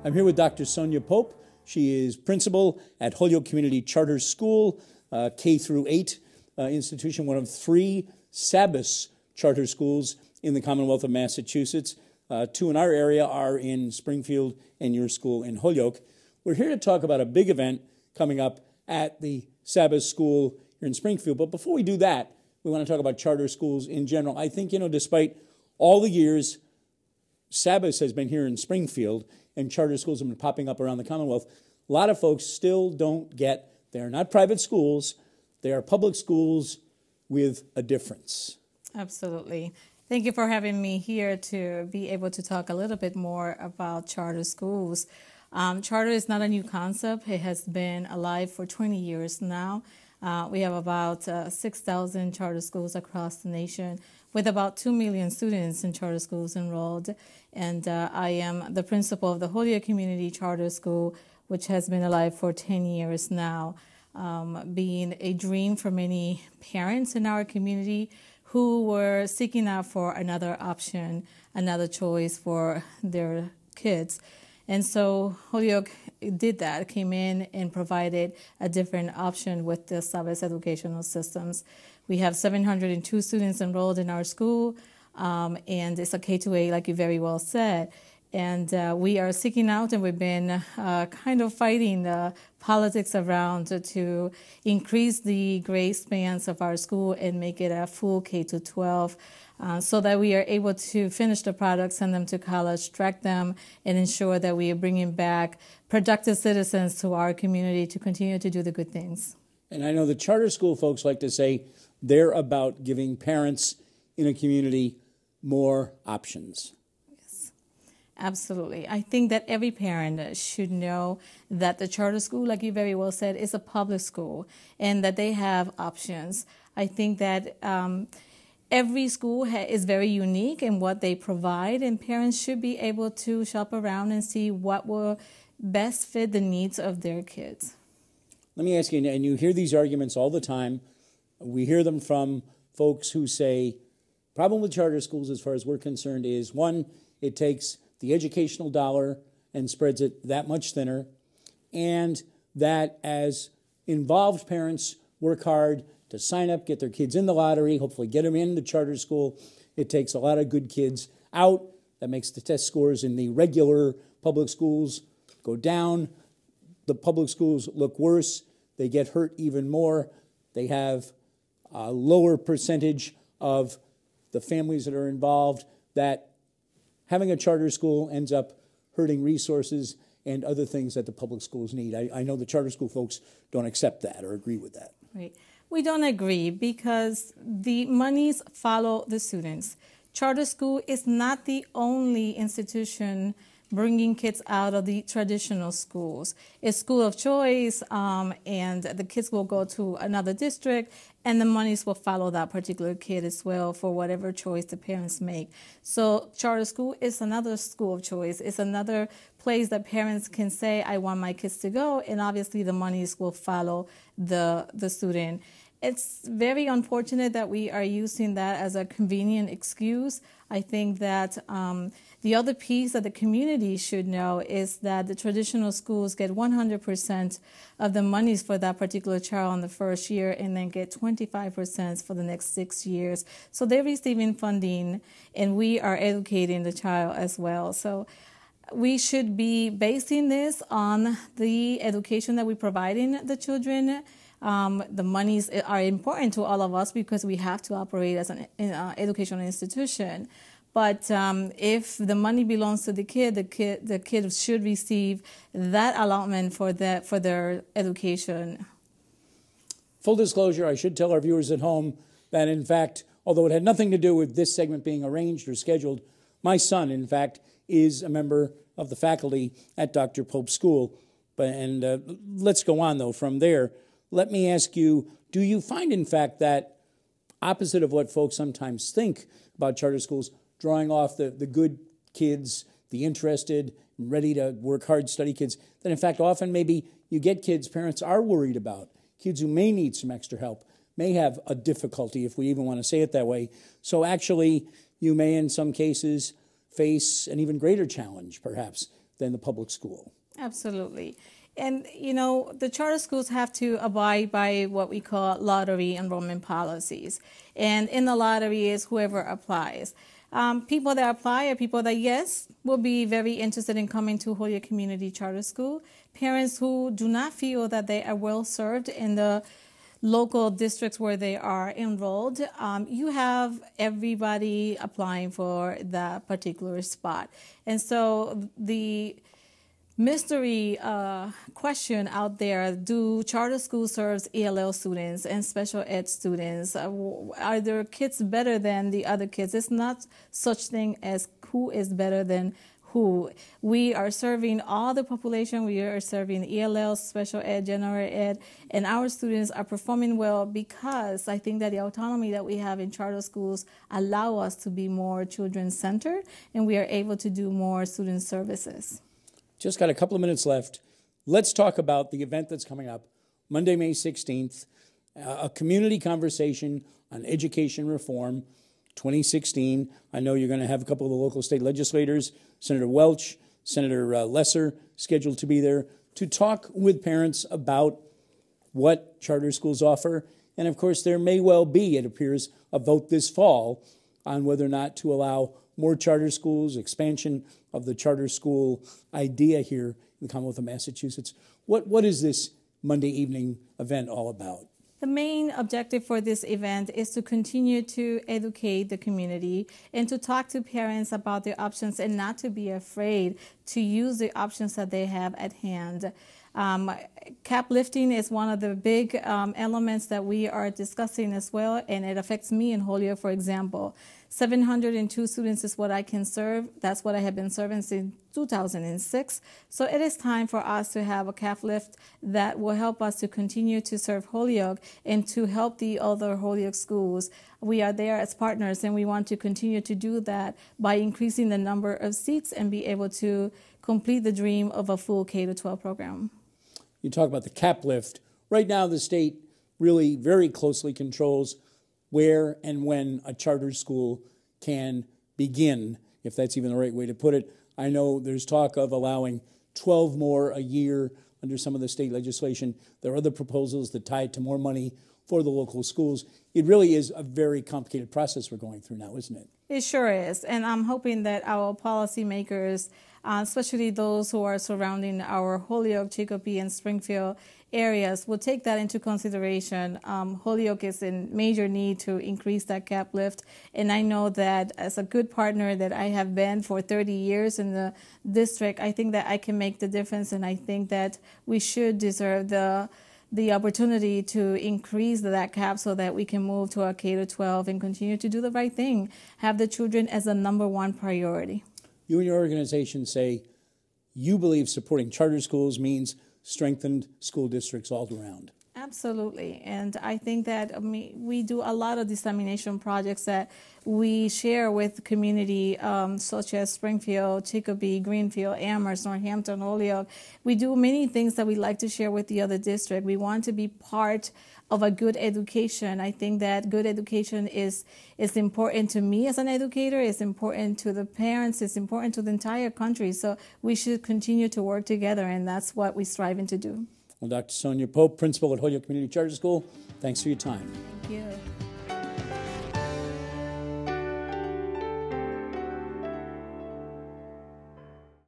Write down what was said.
I'm here with Dr. Sonia Pope. She is principal at Holyoke Community Charter School, K through 8 institution, one of 3 Sabis charter schools in the Commonwealth of Massachusetts. 2 in our area are in Springfield and your school in Holyoke. We're here to talk about a big event coming up at the Sabis school here in Springfield. But before we do that, we want to talk about charter schools in general. I think, despite all the years Sabis has been here in Springfield and charter schools have been popping up around the Commonwealth, a lot of folks still don't get, they're not private schools, they are public schools with a difference. Absolutely. Thank you for having me here to be able to talk a little bit more about charter schools. Charter is not a new concept. It has been alive for 20 years now. We have about 6,000 charter schools across the nation with about 2 million students in charter schools enrolled. And I am the principal of the Holyoke Community Charter School, which has been alive for 10 years now, being a dream for many parents in our community who were seeking out for another option, another choice for their kids. And so Holyoke did that, came in and provided a different option with the Sabis educational systems. We have 702 students enrolled in our school, and it's a K-8, like you very well said. And we are seeking out, and we've been kind of fighting the politics around to increase the grade spans of our school and make it a full K-12 so that we are able to finish the product, send them to college, track them, and ensure that we are bringing back productive citizens to our community to continue to do the good things. And I know the charter school folks like to say they're about giving parents in a community more options. Absolutely. I think that every parent should know that the charter school, like you very well said, is a public school and that they have options. I think that every school is very unique in what they provide, and parents should be able to shop around and see what will best fit the needs of their kids. Let me ask you, and you hear these arguments all the time. We hear them from folks who say, problem with charter schools as far as we're concerned is, one, it takes the educational dollar and spreads it that much thinner, and that as involved parents work hard to sign up, get their kids in the lottery, hopefully get them in the charter school, it takes a lot of good kids out. That makes the test scores in the regular public schools go down. The public schools look worse. They get hurt even more. They have a lower percentage of the families that are involved. That having a charter school ends up hurting resources and other things that the public schools need. I know the charter school folks don't accept that or agree with that. Right. We don't agree because the monies follow the students. Charter school is not the only institution bringing kids out of the traditional schools. It's school of choice, and the kids will go to another district, and the monies will follow that particular kid as well for whatever choice the parents make. So charter school is another school of choice. It's another place that parents can say, I want my kids to go, and obviously the monies will follow the student. It's very unfortunate that we are using that as a convenient excuse. I think that the other piece that the community should know is that the traditional schools get 100% of the monies for that particular child in the first year and then get 25% for the next 6 years. So they're receiving funding, and we are educating the child as well. So we should be basing this on the education that we're providing the children. The monies are important to all of us because we have to operate as an educational institution. But if the money belongs to the kid should receive that allotment for their education. Full disclosure, I should tell our viewers at home that, in fact, although it had nothing to do with this segment being arranged or scheduled, my son, in fact, is a member of the faculty at Dr. Pope's school. Let's go on, though, from there. Let me ask you, do you find, in fact, that opposite of what folks sometimes think about charter schools, drawing off the good kids, the interested, ready to work hard, study kids, that in fact often maybe you get kids parents are worried about, kids who may need some extra help, may have a difficulty, if we even want to say it that way. So actually you may in some cases face an even greater challenge, perhaps, than the public school. Absolutely. And, you know, the charter schools have to abide by what we call lottery enrollment policies. And in the lottery is whoever applies. People that apply are people that, yes, will be very interested in coming to Holyoke Community Charter School. Parents who do not feel that they are well served in the local districts where they are enrolled. You have everybody applying for that particular spot. And so the mystery question out there, do charter schools serve ELL students and special ed students? Are their kids better than the other kids? It's not such thing as who is better than who. We are serving all the population. We are serving ELL, special ed, general ed, and our students are performing well because I think that the autonomy that we have in charter schools allow us to be more children-centered, and we are able to do more student services. Just got a couple of minutes left. Let's talk about the event that's coming up Monday, May 16th, a community conversation on education reform 2016. I know you're going to have a couple of the local state legislators, Senator Welch, Senator Lesser, scheduled to be there to talk with parents about what charter schools offer. And of course, there may well be, it appears, a vote this fall on whether or not to allow more charter schools, expansion of the charter school idea here in the Commonwealth of Massachusetts. What is this Monday evening event all about? The main objective for this event is to continue to educate the community and to talk to parents about their options and not to be afraid to use the options that they have at hand. Cap lifting is one of the big elements that we are discussing as well, and it affects me in Holyoke, for example. 702 students is what I can serve. That's what I have been serving since 2006. So it is time for us to have a cap lift that will help us to continue to serve Holyoke and to help the other Holyoke schools. We are there as partners, and we want to continue to do that by increasing the number of seats and be able to complete the dream of a full K-12 program. You talk about the cap lift. Right now, the state really very closely controls where and when a charter school can begin, if that's even the right way to put it. I know there's talk of allowing 12 more a year under some of the state legislation. There are other proposals that tie it to more money for the local schools. It really is a very complicated process we're going through now, isn't it? It sure is, and I'm hoping that our policymakers, especially those who are surrounding our Holyoke, Chicopee, and Springfield areas, will take that into consideration. Holyoke is in major need to increase that cap lift, and I know that as a good partner that I have been for 30 years in the district, I think that I can make the difference, and I think that we should deserve the opportunity to increase that cap so that we can move to a K-12 and continue to do the right thing, have the children as a #1 priority. You and your organization say you believe supporting charter schools means strengthened school districts all around. Absolutely, and I think that we do a lot of dissemination projects that we share with the community, such as Springfield, Chicopee, Greenfield, Amherst, Northampton, Holyoke. We do many things that we like to share with the other district. We want to be part of a good education. I think that good education is important to me as an educator, it's important to the parents, it's important to the entire country. So we should continue to work together, and that's what we're striving to do. Well, Dr. Sonia Pope, principal at Holyoke Community Charter School, thanks for your time. Thank you.